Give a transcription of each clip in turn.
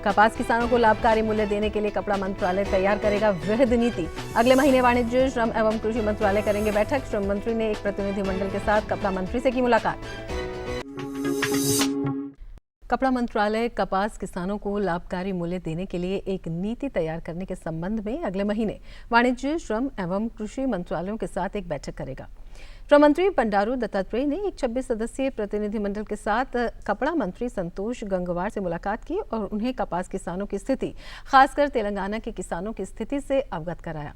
कपास किसानों को लाभकारी मूल्य देने के लिए कपड़ा मंत्रालय तैयार करेगा वृहद नीति। अगले महीने वाणिज्य, श्रम एवं कृषि मंत्रालय करेंगे बैठक। श्रम मंत्री ने एक प्रतिनिधिमंडल के साथ कपड़ा मंत्री से की मुलाकात। कपड़ा मंत्रालय कपास किसानों को लाभकारी मूल्य देने के लिए एक नीति तैयार करने के संबंध में अगले महीने वाणिज्य, श्रम एवं कृषि मंत्रालयों के साथ एक बैठक करेगा। श्रम मंत्री बंडारू दत्तात्रेय ने एक 26 सदस्यीय प्रतिनिधिमंडल के साथ कपड़ा मंत्री संतोष गंगवार से मुलाकात की और उन्हें कपास किसानों की स्थिति, खासकर तेलंगाना के किसानों की स्थिति से अवगत कराया।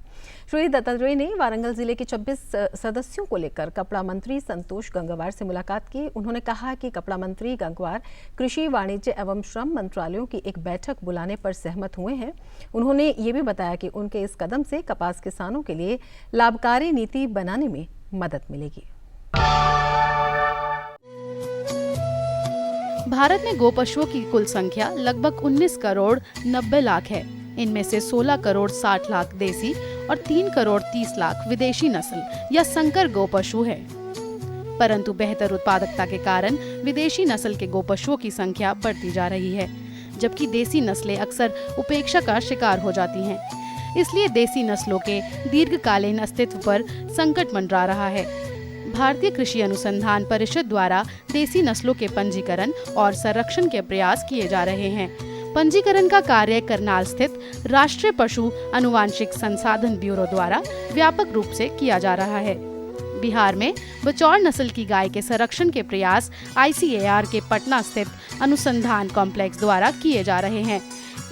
श्री दत्तात्रेय ने वारंगल जिले के 26 सदस्यों को लेकर कपड़ा मंत्री संतोष गंगवार से मुलाकात की। उन्होंने कहा कि कपड़ा मंत्री गंगवार कृषि, वाणिज्य एवं श्रम मंत्रालयों की एक बैठक बुलाने पर सहमत हुए हैं। उन्होंने ये भी बताया कि उनके इस कदम से कपास किसानों के लिए लाभकारी नीति बनाने में मदद मिलेगी। भारत में गोपशुओं की कुल संख्या लगभग 19 करोड़ 90 लाख है। इनमें से 16 करोड़ 60 लाख देसी और 3 करोड़ 30 लाख विदेशी नस्ल या संकर गोपशु है। परंतु बेहतर उत्पादकता के कारण विदेशी नस्ल के गोपशुओं की संख्या बढ़ती जा रही है, जबकि देसी नस्लें अक्सर उपेक्षा का शिकार हो जाती हैं। इसलिए देसी नस्लों के दीर्घकालीन अस्तित्व पर संकट मंडरा रहा है। भारतीय कृषि अनुसंधान परिषद द्वारा देसी नस्लों के पंजीकरण और संरक्षण के प्रयास किए जा रहे हैं। पंजीकरण का कार्य करनाल स्थित राष्ट्रीय पशु अनुवांशिक संसाधन ब्यूरो द्वारा व्यापक रूप से किया जा रहा है। बिहार में बचौर नस्ल की गाय के संरक्षण के प्रयास ICAR के पटना स्थित अनुसंधान कॉम्प्लेक्स द्वारा किए जा रहे हैं।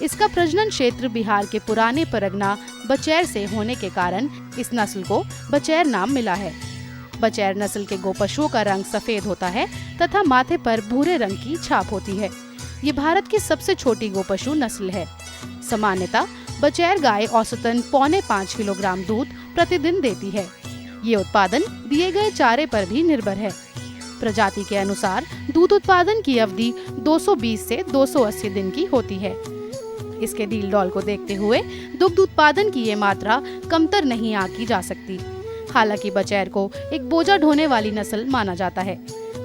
इसका प्रजनन क्षेत्र बिहार के पुराने परगना बचैर से होने के कारण इस नस्ल को बचैर नाम मिला है। बचैर नस्ल के गोपशुओं का रंग सफेद होता है तथा माथे पर भूरे रंग की छाप होती है। ये भारत की सबसे छोटी गोपशु नस्ल है। सामान्यतः बचैर गाय औसतन 4.25 किलोग्राम दूध प्रतिदिन देती है। ये उत्पादन दिए गए चारे पर भी निर्भर है। प्रजाति के अनुसार दूध उत्पादन की अवधि 220 से 280 दिन की होती है। इसके डील डॉल को देखते हुए दुग्ध उत्पादन की ये मात्रा कमतर नहीं आंकी जा सकती। हालांकि बचैर को एक बोझा ढोने वाली नस्ल माना जाता है।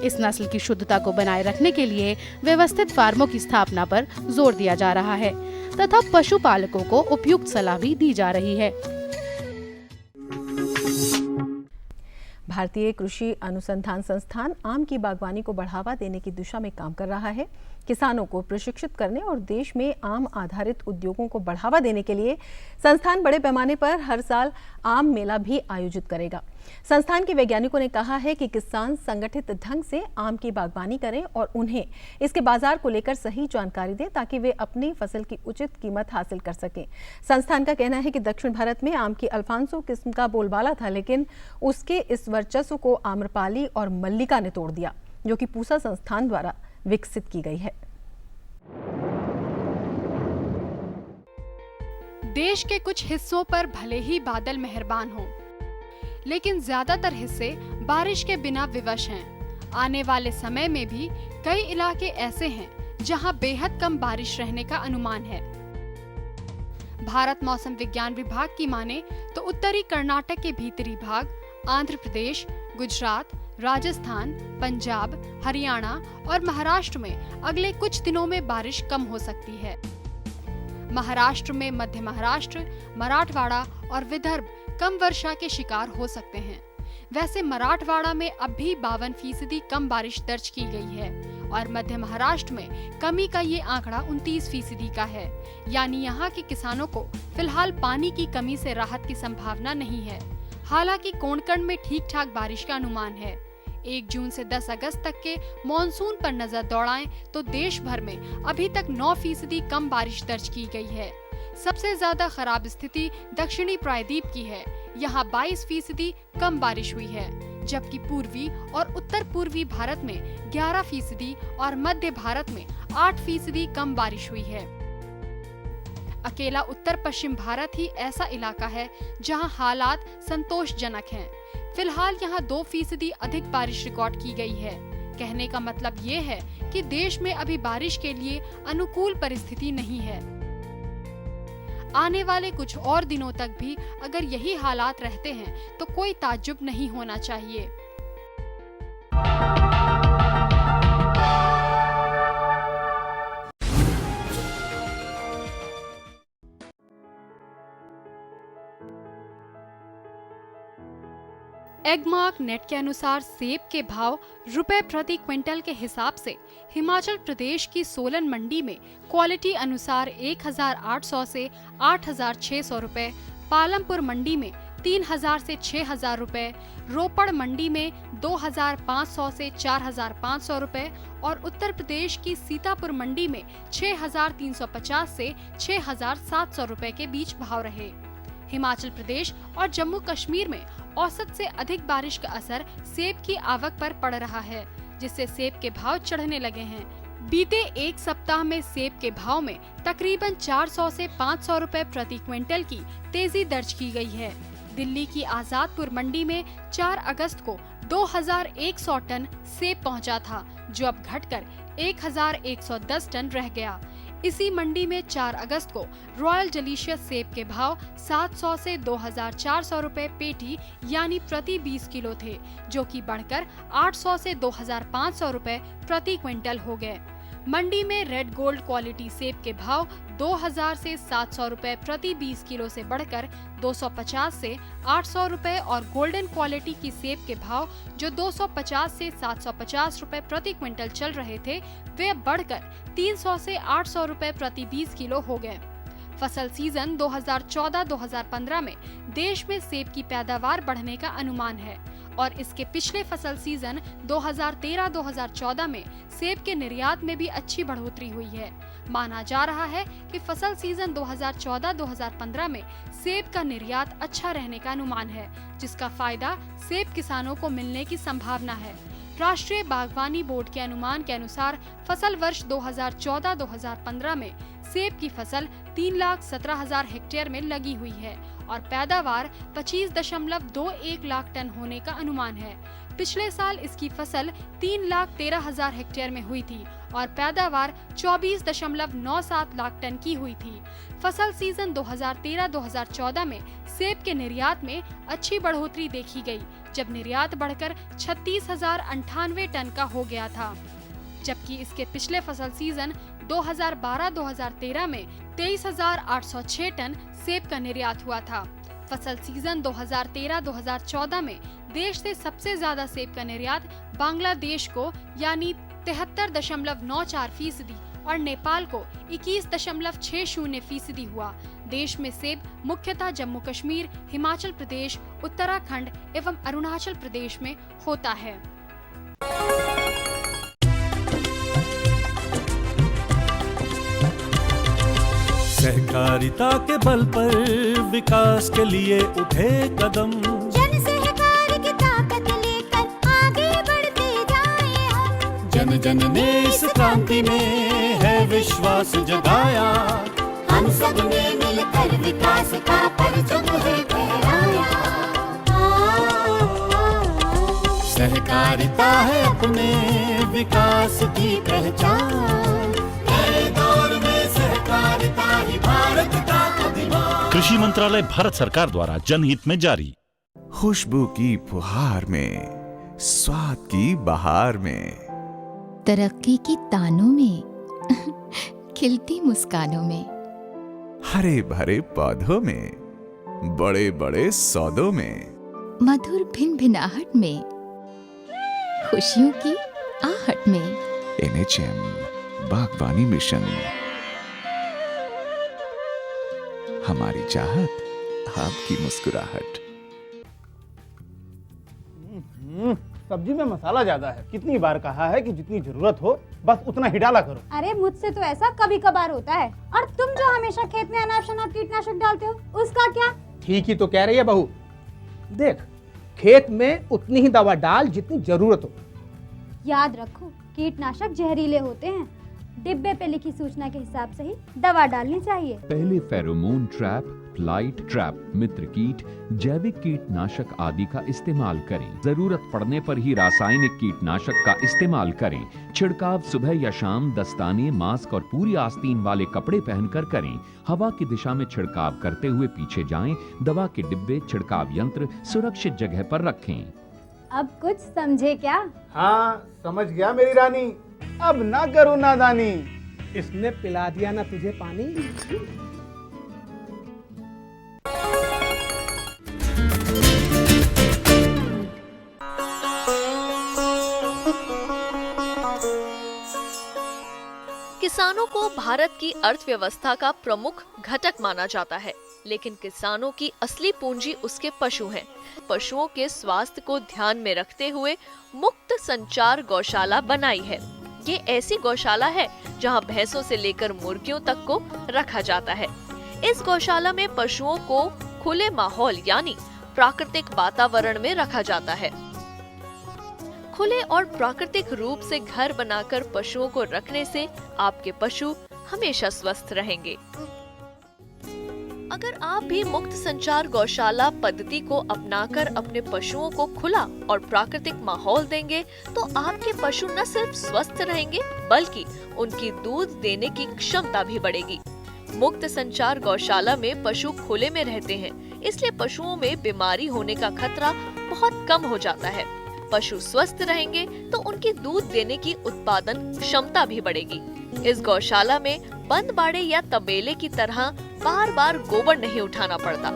इस नस्ल की शुद्धता को बनाए रखने के लिए व्यवस्थित फार्मों की स्थापना पर जोर दिया जा रहा है तथा पशुपालकों को उपयुक्त सलाह भी दी जा रही है। भारतीय कृषि अनुसंधान संस्थान आम की बागवानी को बढ़ावा देने की दिशा में काम कर रहा है। किसानों को प्रशिक्षित करने और देश में आम आधारित उद्योगों को बढ़ावा देने के लिए संस्थान बड़े पैमाने पर हर साल आम मेला भी आयोजित करेगा। संस्थान के वैज्ञानिकों ने कहा है कि किसान संगठित ढंग से आम की बागवानी करें और उन्हें इसके बाजार को लेकर सही जानकारी दें ताकि वे अपनी फसल की उचित कीमत हासिल कर सकें। संस्थान का कहना है कि दक्षिण भारत में आम की अल्फांसो किस्म का बोलबाला था, लेकिन उसके इस वर्चस्व को आम्रपाली और मल्लिका ने तोड़ दिया, जो कि पूसा संस्थान द्वारा विकसित की गई है। देश के कुछ हिस्सों पर भले ही बादल मेहरबान हों, लेकिन ज्यादातर हिस्से बारिश के बिना विवश हैं। आने वाले समय में भी कई इलाके ऐसे हैं जहां बेहद कम बारिश रहने का अनुमान है। भारत मौसम विज्ञान विभाग की माने तो उत्तरी कर्नाटक के भीतरी भाग, आंध्र प्रदेश, गुजरात, राजस्थान, पंजाब, हरियाणा और महाराष्ट्र में अगले कुछ दिनों में बारिश कम हो सकती है। महाराष्ट्र में मध्य महाराष्ट्र, मराठवाड़ा और विदर्भ कम वर्षा के शिकार हो सकते हैं। वैसे मराठवाड़ा में अब भी 52% कम बारिश दर्ज की गई है और मध्य महाराष्ट्र में कमी का ये आंकड़ा 29% का है। यानी यहाँ के किसानों को फिलहाल पानी की कमी से राहत की संभावना नहीं है। हालांकि कोंकण में ठीक ठाक बारिश का अनुमान है। 1 जून से 10 अगस्त तक के मॉनसून पर नजर दौड़ाएं तो देश भर में अभी तक 9% कम बारिश दर्ज की गई है। सबसे ज्यादा खराब स्थिति दक्षिणी प्रायद्वीप की है। यहाँ 22% कम बारिश हुई है, जबकि पूर्वी और उत्तर पूर्वी भारत में 11% और मध्य भारत में 8% कम बारिश हुई है। अकेला उत्तर पश्चिम भारत ही ऐसा इलाका है जहां हालात संतोषजनक हैं। फिलहाल यहां 2% अधिक बारिश रिकॉर्ड की गई है। कहने का मतलब ये है कि देश में अभी बारिश के लिए अनुकूल परिस्थिति नहीं है। आने वाले कुछ और दिनों तक भी अगर यही हालात रहते हैं तो कोई ताज्जुब नहीं होना चाहिए। एगमार्क नेट के अनुसार सेब के भाव रुपए प्रति क्विंटल के हिसाब से हिमाचल प्रदेश की सोलन मंडी में क्वालिटी अनुसार 1800 से 8600 रुपए, पालमपुर मंडी में 3000 से 6000 रुपए, रोपड़ मंडी में 2500 से 4500 रुपए और उत्तर प्रदेश की सीतापुर मंडी में 6350 से 6700 रुपए के बीच भाव रहे। हिमाचल प्रदेश और जम्मू कश्मीर में औसत से अधिक बारिश का असर सेब की आवक पर पड़ रहा है, जिससे सेब के भाव चढ़ने लगे हैं। बीते एक सप्ताह में सेब के भाव में तकरीबन 400 से 500 रुपए प्रति क्विंटल की तेजी दर्ज की गई है। दिल्ली की आजादपुर मंडी में 4 अगस्त को 2100 टन सेब पहुंचा था, जो अब घटकर 1110 टन रह गया। इसी मंडी में 4 अगस्त को रॉयल डिलीशियस सेब के भाव 700 से 2400 रुपए पेटी यानी प्रति 20 किलो थे, जो कि बढ़कर 800 से 2500 रुपए प्रति क्विंटल हो गए। मंडी में रेड गोल्ड क्वालिटी सेब के भाव 2000 से 700 रुपए प्रति 20 किलो से बढ़कर 250 से 800 रुपए और गोल्डन क्वालिटी की सेब के भाव जो 250 से 750 रुपए प्रति क्विंटल चल रहे थे, वे बढ़कर 300 से 800 रुपए प्रति 20 किलो हो गए। फसल सीजन 2014-2015 में देश में सेब की पैदावार बढ़ने का अनुमान है और इसके पिछले फसल सीजन 2013-2014 में सेब के निर्यात में भी अच्छी बढ़ोतरी हुई है। माना जा रहा है कि फसल सीजन 2014-2015 में सेब का निर्यात अच्छा रहने का अनुमान है, जिसका फायदा सेब किसानों को मिलने की संभावना है। राष्ट्रीय बागवानी बोर्ड के अनुमान के अनुसार फसल वर्ष 2014-2015 में सेब की फसल 3,17,000 हेक्टेयर में लगी हुई है और पैदावार 25.21 लाख टन होने का अनुमान है। पिछले साल इसकी फसल 3,13,000 हेक्टेयर में हुई थी और पैदावार 24.97 लाख टन की हुई थी। फसल सीजन 2013-2014 में सेब के निर्यात में अच्छी बढ़ोतरी देखी गई, जब निर्यात बढ़कर 36,098 टन का हो गया था, जबकि इसके पिछले फसल सीजन 2012-2013 में 23,806 टन सेब का निर्यात हुआ था। फसल सीजन 2013-2014 में देश से सबसे ज्यादा सेब का निर्यात बांग्लादेश को यानी 73.94% और नेपाल को 21.60% हुआ। देश में सेब मुख्यतः जम्मू कश्मीर, हिमाचल प्रदेश, उत्तराखंड एवं अरुणाचल प्रदेश में होता है। सहकारिता के बल पर विकास के लिए उठे कदम, जन सहकार की ताकत लेकर आगे बढ़ते जाएं हम। जन जन ने इस क्रांति में है विश्वास जगाया, हम सब ने मिलकर विकास का परचम है फहराया। सहकारिता है अपने विकास की पहचान, नए दौर में सहकारिता ही भारत का अभिमान। कृषि मंत्रालय भारत सरकार द्वारा जनहित में जारी। खुशबू की फुहार में, स्वाद की बहार में, तरक्की की तानों में, खिलती मुस्कानों में, हरे भरे पौधों में, बड़े बड़े सौदों में, मधुर भिनभिनाहट में, खुशियों की आहट में। NHM बागवानी मिशन, हमारी चाहत आपकी मुस्कुराहट। सब्जी में मसाला ज्यादा है। कितनी बार कहा है कि जितनी जरूरत हो बस उतना ही डाला करो। अरे मुझसे तो ऐसा कभी कभार होता है। और तुम जो हमेशा खेत में अनाप शनाप कीटनाशक डालते हो, उसका क्या? ठीक ही तो कह रही है बहू। देख, खेत में उतनी ही दवा डाल जितनी जरूरत हो। याद रखो, कीटनाशक जहरीले होते हैं। डिब्बे पे लिखी सूचना के हिसाब से ही दवा डालनी चाहिए। पहले फेरोमोन ट्रैप, फ्लाइट ट्रैप, मित्र कीट, जैविक कीटनाशक आदि का इस्तेमाल करें। जरूरत पड़ने पर ही रासायनिक कीटनाशक का इस्तेमाल करें। छिड़काव सुबह या शाम दस्ताने, मास्क और पूरी आस्तीन वाले कपड़े पहनकर करें। हवा की दिशा में छिड़काव करते हुए पीछे जाएं। दवा के डिब्बे, छिड़काव यंत्र सुरक्षित जगह पर रखें। अब कुछ समझे क्या? हाँ, समझ गया मेरी रानी। अब ना करो नादानी। इसने पिला दिया ना तुझे पानी। किसानों को भारत की अर्थव्यवस्था का प्रमुख घटक माना जाता है, लेकिन किसानों की असली पूंजी उसके पशु हैं। पशुओं के स्वास्थ्य को ध्यान में रखते हुए मुक्त संचार गौशाला बनाई है। ये ऐसी गौशाला है जहां भैंसों से लेकर मुर्गियों तक को रखा जाता है। इस गौशाला में पशुओं को खुले माहौल यानी प्राकृतिक वातावरण में रखा जाता है। खुले और प्राकृतिक रूप से घर बनाकर पशुओं को रखने से आपके पशु हमेशा स्वस्थ रहेंगे। अगर आप भी मुक्त संचार गौशाला पद्धति को अपनाकर अपने पशुओं को खुला और प्राकृतिक माहौल देंगे तो आपके पशु न सिर्फ स्वस्थ रहेंगे बल्कि उनकी दूध देने की क्षमता भी बढ़ेगी। मुक्त संचार गौशाला में पशु खुले में रहते हैं, इसलिए पशुओं में बीमारी होने का खतरा बहुत कम हो जाता है। पशु स्वस्थ रहेंगे तो उनकी दूध देने की उत्पादन क्षमता भी बढ़ेगी। इस गौशाला में बंद बाड़े या तबेले की तरह बार बार गोबर नहीं उठाना पड़ता।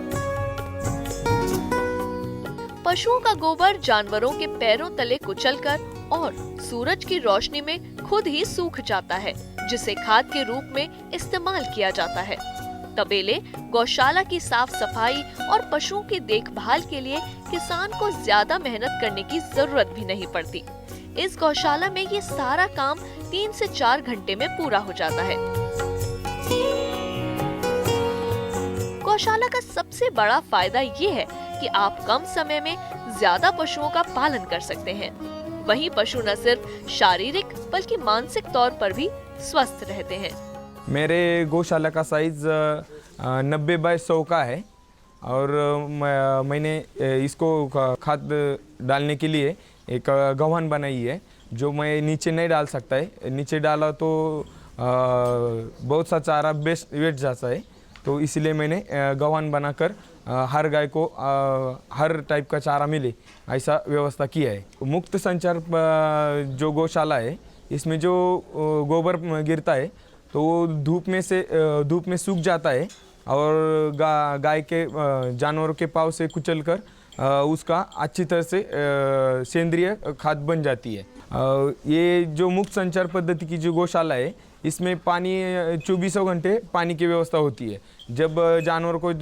पशुओं का गोबर जानवरों के पैरों तले कुचलकर और सूरज की रोशनी में खुद ही सूख जाता है, जिसे खाद के रूप में इस्तेमाल किया जाता है। तबेले, गौशाला की साफ सफाई और पशुओं की देखभाल के लिए किसान को ज्यादा मेहनत करने की जरूरत भी नहीं पड़ती। इस गौशाला में ये सारा काम 3 से 4 घंटे में पूरा हो जाता है। गौशाला का सबसे बड़ा फायदा ये है कि आप कम समय में ज्यादा पशुओं का पालन कर सकते हैं। वहीं पशु न सिर्फ शारीरिक बल्कि मानसिक तौर पर भी स्वस्थ रहते हैं। मेरे गौशाला का साइज 90 बाय 100 का है और मैंने इसको खाद डालने के लिए एक गव्हान बनाई है जो मैं नीचे नहीं डाल सकता है। नीचे डाला तो बहुत सा चारा वेस्ट जाता है, तो इसलिए मैंने गव्हान बनाकर हर गाय को हर टाइप का चारा मिले ऐसा व्यवस्था किया है। मुक्त संचार जो गौशाला है इसमें जो गोबर गिरता है तो वो धूप में सूख जाता है और गाय के जानवरों के पाँव से कुचलकर उसका अच्छी तरह से सेंद्रीय खाद बन जाती है। ये जो मुक्त संचार पद्धति की जो गौशाला है इसमें पानी 24 घंटे पानी की व्यवस्था होती है। जब जानवर को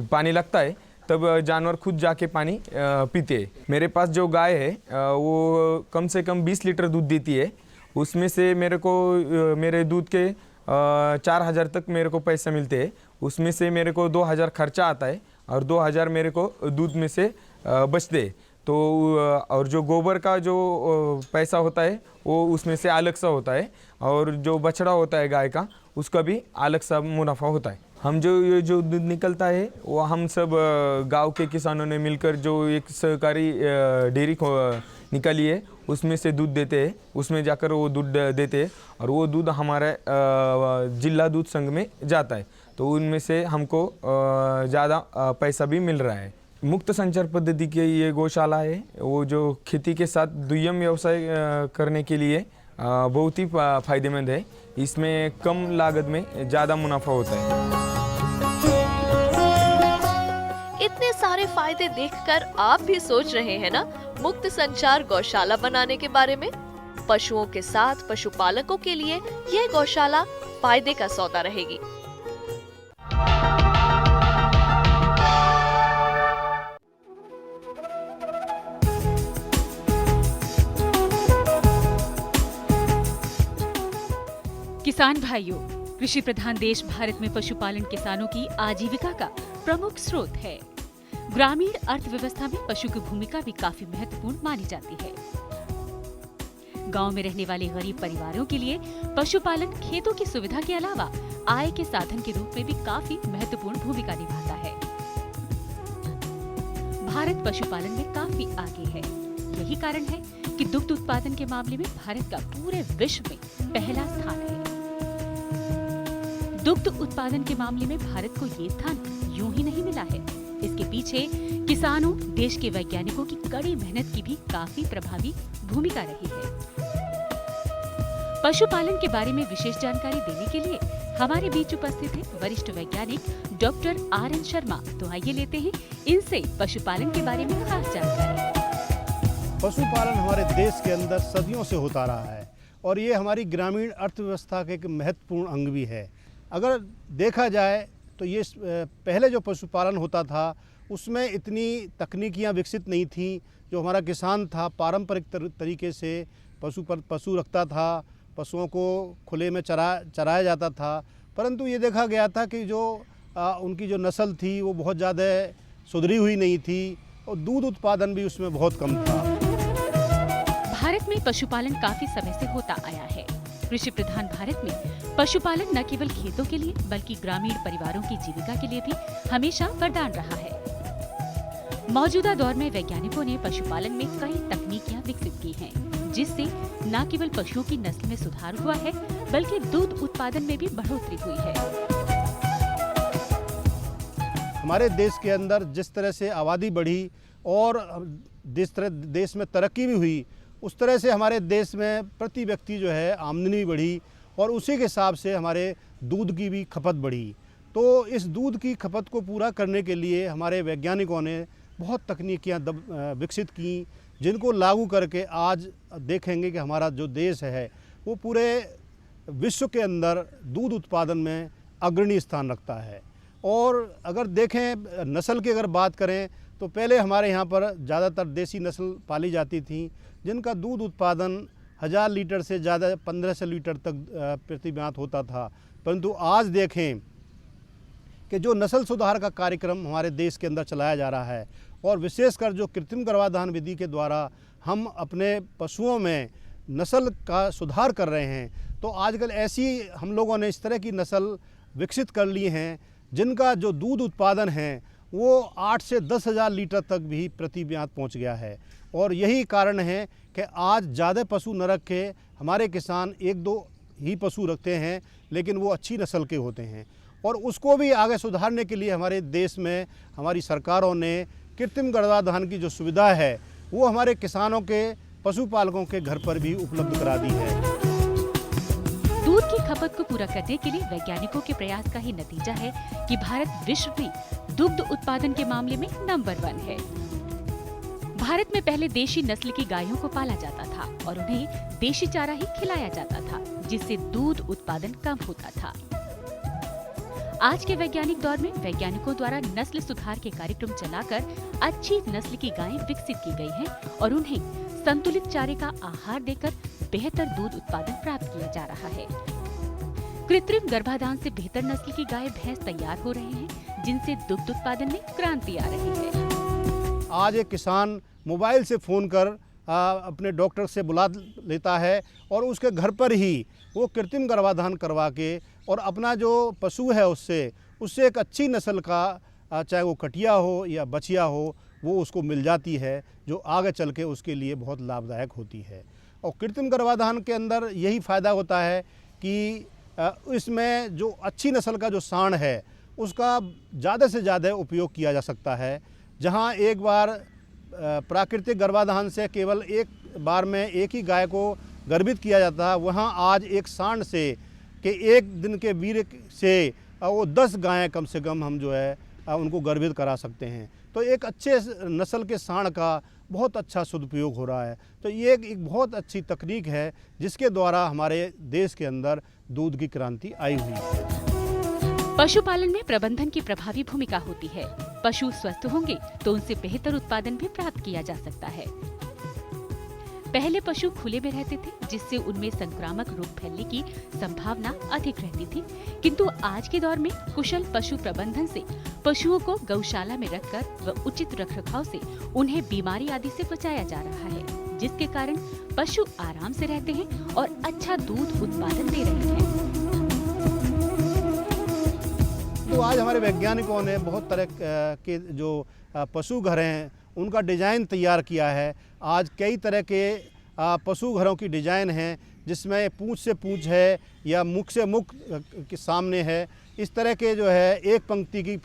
पानी लगता है तब जानवर खुद जाके पानी पीते हैं। मेरे पास जो गाय है वो कम से कम 20 लीटर दूध देती है। उसमें से मेरे दूध के 4000 तक मेरे को पैसे मिलते हैं। उसमें से मेरे को 2000 खर्चा आता है और 2000 मेरे को दूध में से बचते हैं। तो और जो गोबर का जो पैसा होता है वो उसमें से अलग सा होता है और जो बछड़ा होता है गाय का उसका भी अलग सा मुनाफा होता है। हम जो दूध निकलता है वो हम सब गांव के किसानों ने मिलकर जो एक सहकारी डेयरी निकाली है उसमें से दूध देते हैं, उसमें जाकर वो दूध देते हैं और वो दूध हमारे जिला दूध संघ में जाता है, तो उनमें से हमको ज़्यादा पैसा भी मिल रहा है। मुक्त संचार पद्धति की ये गौशाला है वो जो खेती के साथ दुय्यम व्यवसाय करने के लिए बहुत ही फायदेमंद है। इसमें कम लागत में ज़्यादा मुनाफा होता है। इतने सारे फायदे देखकर आप भी सोच रहे हैं ना मुक्त संचार गौशाला बनाने के बारे में। पशुओं के साथ पशुपालकों के लिए यह गौशाला फायदे का सौदा रहेगी। किसान भाइयों, कृषि प्रधान देश भारत में पशुपालन किसानों की आजीविका का प्रमुख स्रोत है। ग्रामीण अर्थव्यवस्था में पशु की भूमिका भी काफी महत्वपूर्ण मानी जाती है। गांव में रहने वाले गरीब परिवारों के लिए पशुपालन खेतों की सुविधा के अलावा आय के साधन के रूप में भी काफी महत्वपूर्ण भूमिका निभाता है। भारत पशुपालन में काफी आगे है। यही कारण है कि दुग्ध उत्पादन के मामले में भारत का पूरे विश्व में पहला स्थान है। दुग्ध उत्पादन के मामले में भारत को ये स्थान यूं ही नहीं मिला है। इसके पीछे किसानों, देश के वैज्ञानिकों की कड़ी मेहनत की भी काफी प्रभावी भूमिका रही है। पशुपालन के बारे में विशेष जानकारी देने के लिए हमारे बीच उपस्थित है वरिष्ठ वैज्ञानिक डॉक्टर RN शर्मा। तो आइए लेते हैं इनसे पशुपालन के बारे में खास जानकारी। पशुपालन हमारे देश के अंदर सदियों से होता रहा है और ये हमारी ग्रामीण अर्थव्यवस्था का एक महत्वपूर्ण अंग भी है। अगर देखा जाए तो ये पहले जो पशुपालन होता था उसमें इतनी तकनीकियाँ विकसित नहीं थी। जो हमारा किसान था पारंपरिक तरीके से पशु रखता था, पशुओं को खुले में चराया जाता था, परंतु ये देखा गया था कि जो उनकी जो नस्ल थी वो बहुत ज़्यादा सुधरी हुई नहीं थी और दूध उत्पादन भी उसमें बहुत कम था। भारत में पशुपालन काफी समय से होता आया है। कृषि प्रधान भारत में पशुपालन न केवल खेतों के लिए बल्कि ग्रामीण परिवारों की जीविका के लिए भी हमेशा वरदान रहा है। मौजूदा दौर में वैज्ञानिकों ने पशुपालन में कई तकनीकियां विकसित की हैं, जिससे न केवल पशुओं की नस्ल में सुधार हुआ है बल्कि दूध उत्पादन में भी बढ़ोतरी हुई है। हमारे देश के अंदर जिस तरह से आबादी बढ़ी और जिस तरह देश में तरक्की भी हुई, उस तरह से हमारे देश में प्रति व्यक्ति जो है आमदनी भी बढ़ी और उसी के हिसाब से हमारे दूध की भी खपत बढ़ी। तो इस दूध की खपत को पूरा करने के लिए हमारे वैज्ञानिकों ने बहुत तकनीकियाँ विकसित की, जिनको लागू करके आज देखेंगे कि हमारा जो देश है वो पूरे विश्व के अंदर दूध उत्पादन में अग्रणी स्थान रखता है। और अगर देखें नस्ल की अगर बात करें तो पहले हमारे यहाँ पर ज़्यादातर देसी नस्ल पाली जाती थी, जिनका दूध उत्पादन 1000 लीटर से ज़्यादा 1500 लीटर तक प्रति माह होता था। परंतु आज देखें कि जो नस्ल सुधार का कार्यक्रम हमारे देश के अंदर चलाया जा रहा है और विशेषकर जो कृत्रिम गर्भाधान विधि के द्वारा हम अपने पशुओं में नस्ल का सुधार कर रहे हैं, तो आजकल ऐसी हम लोगों ने इस तरह की नस्ल विकसित कर ली हैं जिनका जो दूध उत्पादन है वो 8 से 10,000 लीटर तक भी प्रति माह पहुँच गया है। और यही कारण है कि आज ज़्यादा पशु न रखे हमारे किसान 1-2 ही पशु रखते हैं, लेकिन वो अच्छी नस्ल के होते हैं। और उसको भी आगे सुधारने के लिए हमारे देश में हमारी सरकारों ने कृत्रिम गर्भाधान की जो सुविधा है वो हमारे किसानों के पशुपालकों के घर पर भी उपलब्ध करा दी है। दूध की खपत को पूरा करने के लिए वैज्ञानिकों के प्रयास का ही नतीजा है कि भारत विश्व में दुग्ध उत्पादन के मामले में नंबर 1 है। भारत में पहले देशी नस्ल की गायों को पाला जाता था और उन्हें देशी चारा ही खिलाया जाता था, जिससे दूध उत्पादन कम होता था। आज के वैज्ञानिक दौर में वैज्ञानिकों द्वारा नस्ल सुधार के कार्यक्रम चलाकर अच्छी नस्ल की गायें विकसित की गई हैं और उन्हें संतुलित चारे का आहार देकर बेहतर दूध उत्पादन प्राप्त किया जा रहा है। कृत्रिम गर्भाधान से बेहतर नस्ल की गाय भैंस तैयार हो रहे हैं, जिनसे दुग्ध उत्पादन में क्रांति आ रही है। आज एक किसान मोबाइल से फ़ोन कर अपने डॉक्टर से बुला लेता है और उसके घर पर ही वो कृत्रिम गर्भाधान करवा के और अपना जो पशु है उससे एक अच्छी नस्ल का, चाहे वो कटिया हो या बछिया हो, वो उसको मिल जाती है, जो आगे चल के उसके लिए बहुत लाभदायक होती है। और कृत्रिम गर्भाधान के अंदर यही फ़ायदा होता है कि इसमें जो अच्छी नस्ल का जो सांड है उसका ज़्यादा से ज़्यादा उपयोग किया जा सकता है। जहाँ एक बार प्राकृतिक गर्भाधान से केवल एक बार में एक ही गाय को गर्भित किया जाता है, वहाँ आज एक सांड से कि एक दिन के वीर्य से वो 10 गायें कम से कम हम जो है उनको गर्भित करा सकते हैं। तो एक अच्छे नस्ल के सांड का बहुत अच्छा सदुपयोग हो रहा है। तो ये एक बहुत अच्छी तकनीक है जिसके द्वारा हमारे देश के अंदर दूध की क्रांति आई हुई है। पशुपालन में प्रबंधन की प्रभावी भूमिका होती है। पशु स्वस्थ होंगे तो उनसे बेहतर उत्पादन भी प्राप्त किया जा सकता है। पहले पशु खुले में रहते थे, जिससे उनमें संक्रामक रोग फैलने की संभावना अधिक रहती थी, किंतु आज के दौर में कुशल पशु प्रबंधन से पशुओं को गौशाला में रखकर व उचित रखरखाव से उन्हें बीमारी आदि से बचाया जा रहा है, जिसके कारण पशु आराम से रहते हैं और अच्छा दूध उत्पादन दे रहे हैं। तो आज हमारे वैज्ञानिकों ने बहुत तरह के जो पशु घर हैं उनका डिज़ाइन तैयार किया है। आज कई तरह के पशु घरों की डिज़ाइन हैं, जिसमें पूँछ से पूँछ है या मुख से मुख के सामने है। इस तरह के जो है एक पंक्ति की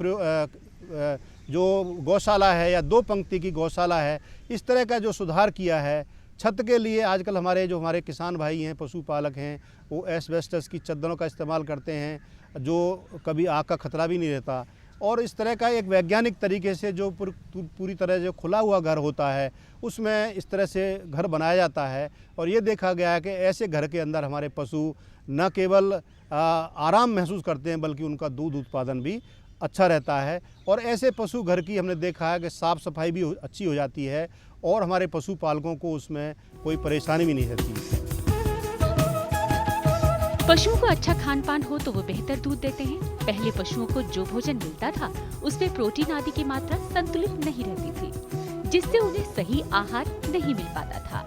जो गौशाला है या 2 पंक्ति की गौशाला है, इस तरह का जो सुधार किया है। छत के लिए आजकल हमारे किसान भाई हैं, पशुपालक हैं, वो एस्बेस्टस की चद्दरों का इस्तेमाल करते हैं, जो कभी आग का खतरा भी नहीं रहता। और इस तरह का एक वैज्ञानिक तरीके से जो पूरी तरह जो खुला हुआ घर होता है उसमें इस तरह से घर बनाया जाता है। और ये देखा गया है कि ऐसे घर के अंदर हमारे पशु न केवल आराम महसूस करते हैं बल्कि उनका दूध उत्पादन भी अच्छा रहता है। और ऐसे पशु घर की हमने देखा है कि साफ़ सफाई भी अच्छी हो जाती है और हमारे पशुपालकों को उसमें कोई परेशानी भी नहीं रहती। पशुओं को अच्छा खान पान हो तो वो बेहतर दूध देते हैं। पहले पशुओं को जो भोजन मिलता था उसमें प्रोटीन आदि की मात्रा संतुलित नहीं रहती थी, जिससे उन्हें सही आहार नहीं मिल पाता था।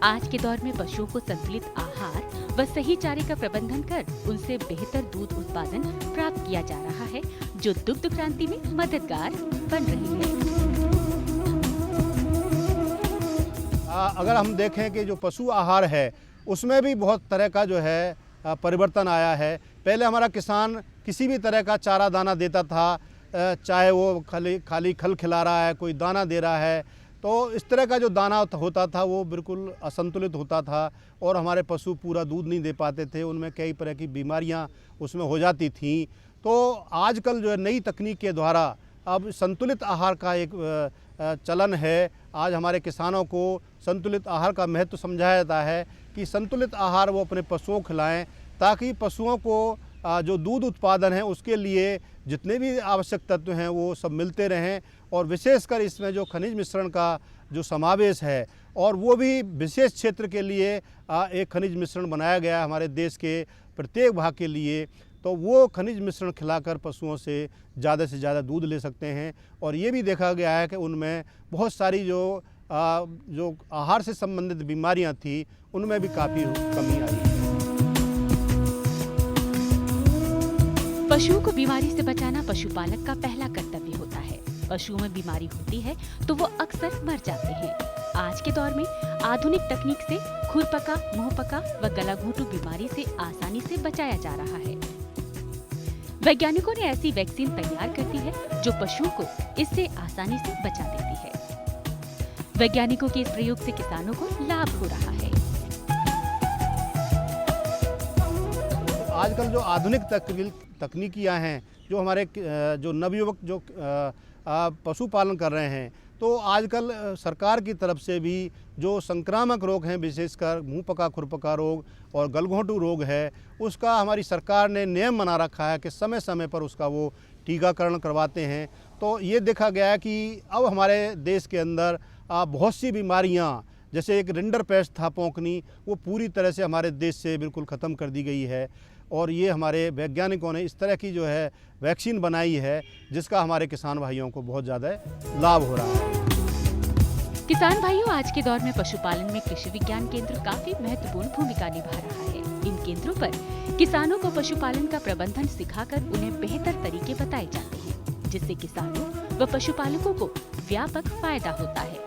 आज के दौर में पशुओं को संतुलित आहार व सही चारे का प्रबंधन कर उनसे बेहतर दूध उत्पादन प्राप्त किया जा रहा है, जो दुग्ध क्रांति में मददगार बन रही है। अगर हम देखें कि जो पशु आहार है उसमें भी बहुत तरह का जो है परिवर्तन आया है। पहले हमारा किसान किसी भी तरह का चारा दाना देता था, चाहे वो खाली खल खिला रहा है, कोई दाना दे रहा है, तो इस तरह का जो दाना होता था वो बिल्कुल असंतुलित होता था और हमारे पशु पूरा दूध नहीं दे पाते थे, उनमें कई तरह की बीमारियां उसमें हो जाती थीं। तो आजकल जो है नई तकनीक के द्वारा अब संतुलित आहार का एक चलन है। आज हमारे किसानों को संतुलित आहार का महत्व समझाया जाता है कि संतुलित आहार वो अपने पशुओं को खिलाएं, ताकि पशुओं को जो दूध उत्पादन है उसके लिए जितने भी आवश्यक तत्व हैं वो सब मिलते रहें। और विशेषकर इसमें जो खनिज मिश्रण का जो समावेश है और वो भी विशेष क्षेत्र के लिए एक खनिज मिश्रण बनाया गया है हमारे देश के प्रत्येक भाग के लिए, तो वो खनिज मिश्रण खिलाकर पशुओं से ज़्यादा दूध ले सकते हैं। और ये भी देखा गया है कि उनमें बहुत सारी जो आहार से संबंधित बीमारियां थी उनमें भी काफ़ी कमी आई है। पशुओं को बीमारी से बचाना पशुपालक का पहला कर्तव्य होता है। पशुओं में बीमारी होती है तो वो अक्सर मर जाते हैं। आज के दौर में आधुनिक तकनीक से खुरपका, मुंहपका व गलाघोंटू बीमारी से आसानी से बचाया जा रहा है। वैज्ञानिकों ने ऐसी वैक्सीन तैयार कर दी है जो पशुओं को इससे आसानी से बचा देती है। वैज्ञानिकों के इस प्रयोग से किसानों को लाभ हो रहा है। आजकल जो आधुनिक तकनीकियां हैं, जो हमारे जो नवयुवक जो पशुपालन कर रहे हैं, तो आजकल सरकार की तरफ से भी जो संक्रामक रोग हैं, विशेषकर मुंहपका खुरपका रोग और गलघोंटू रोग है, उसका हमारी सरकार ने नियम बना रखा है कि समय समय पर उसका वो टीकाकरण करवाते हैं। तो ये देखा गया है कि अब हमारे देश के अंदर बहुत सी बीमारियां, जैसे एक रिंडर पेस्ट था पोंकनी, वो पूरी तरह से हमारे देश से बिल्कुल ख़त्म कर दी गई है। और ये हमारे वैज्ञानिकों ने इस तरह की जो है वैक्सीन बनाई है जिसका हमारे किसान भाइयों को बहुत ज़्यादा लाभ हो रहा है। किसान भाइयों, आज के दौर में पशुपालन में कृषि विज्ञान केंद्र काफी महत्वपूर्ण भूमिका निभा रहा है। इन केंद्रों पर किसानों को पशुपालन का प्रबंधन सिखाकर उन्हें बेहतर तरीके बताए जाते हैं, जिससे किसानों व पशुपालकों को व्यापक फायदा होता है।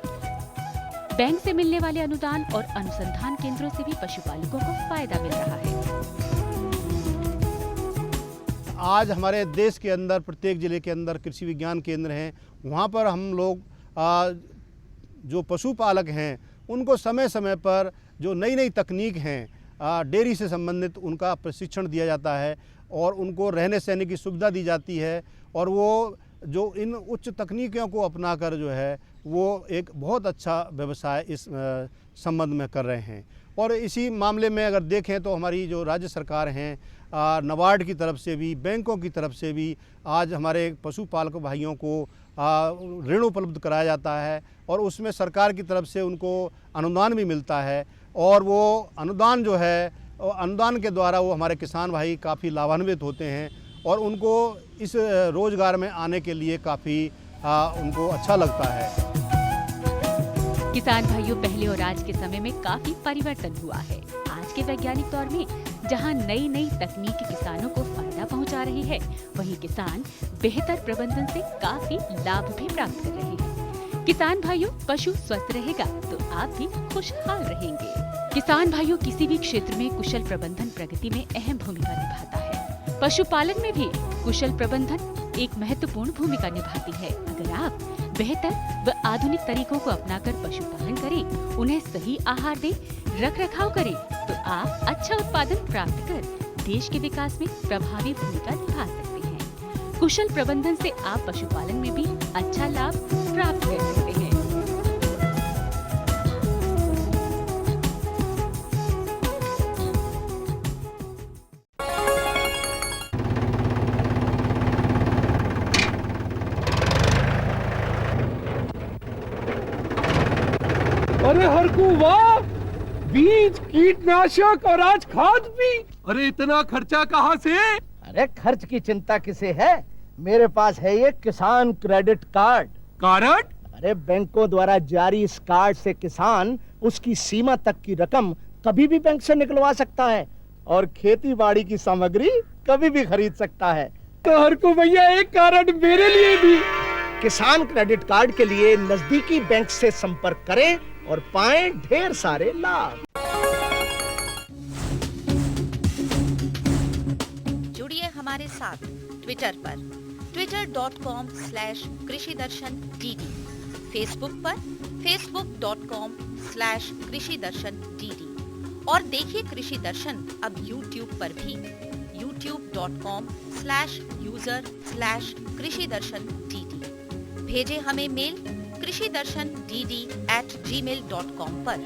बैंक से मिलने वाले अनुदान और अनुसंधान केंद्रों से भी पशुपालकों को फायदा मिल रहा है। आज हमारे देश के अंदर प्रत्येक जिले के अंदर कृषि विज्ञान केंद्र हैं। वहाँ पर हम लोग जो पशुपालक हैं उनको समय समय पर जो नई नई तकनीक हैं डेयरी से संबंधित, उनका प्रशिक्षण दिया जाता है और उनको रहने सहने की सुविधा दी जाती है। और वो जो इन उच्च तकनीकों को अपनाकर जो है वो एक बहुत अच्छा व्यवसाय इस संबंध में कर रहे हैं। और इसी मामले में अगर देखें तो हमारी जो राज्य सरकार हैं, नाबार्ड की तरफ से भी, बैंकों की तरफ से भी आज हमारे पशुपालक भाइयों को ऋण उपलब्ध कराया जाता है और उसमें सरकार की तरफ से उनको अनुदान भी मिलता है। और वो अनुदान जो है, अनुदान के द्वारा वो हमारे किसान भाई काफ़ी लाभान्वित होते हैं और उनको इस रोज़गार में आने के लिए काफ़ी उनको अच्छा लगता है। किसान भाइयों, पहले और आज के समय में काफी परिवर्तन हुआ है। आज के वैज्ञानिक दौर में जहां नई नई तकनीक किसानों को फायदा पहुंचा रही है, वहीं किसान बेहतर प्रबंधन से काफी लाभ भी प्राप्त कर रहे हैं। किसान भाइयों, पशु स्वस्थ रहेगा तो आप भी खुशहाल रहेंगे। किसान भाइयों, किसी भी क्षेत्र में कुशल प्रबंधन प्रगति में अहम भूमिका निभाता है। पशुपालन में भी कुशल प्रबंधन एक महत्वपूर्ण भूमिका निभाती है। अगर आप बेहतर व आधुनिक तरीकों को अपनाकर पशुपालन करें, उन्हें सही आहार दें, रख रखाव करें, तो आप अच्छा उत्पादन प्राप्त कर देश के विकास में प्रभावी भूमिका निभा सकते हैं। कुशल प्रबंधन से आप पशुपालन में भी अच्छा लाभ प्राप्त कर सकते हैं। अरे हरकू वाह, बीज, कीटनाशक और आज खाद भी। अरे इतना खर्चा कहाँ से? अरे खर्च की चिंता किसे है, मेरे पास है ये किसान क्रेडिट कार्ड। कार्ड? अरे बैंकों द्वारा जारी इस कार्ड से किसान उसकी सीमा तक की रकम कभी भी बैंक से निकलवा सकता है और खेती बाड़ी की सामग्री कभी भी खरीद सकता है। तो हरकू भैया एक कार्ड मेरे लिए भी। किसान क्रेडिट कार्ड के लिए नजदीकी बैंक से संपर्क करें और पाएं ढेर सारे लाभ। जुड़िए हमारे साथ ट्विटर पर twitter.com/कृषिदर्शन-dd, फेसबुक पर facebook.com/कृषिदर्शन-dd और देखिए कृषि दर्शन अब यूट्यूब पर भी youtube.com/user/कृषिदर्शन-dd। भेजे हमें मेल कृषिदर्शन-dd@gmail.com पर।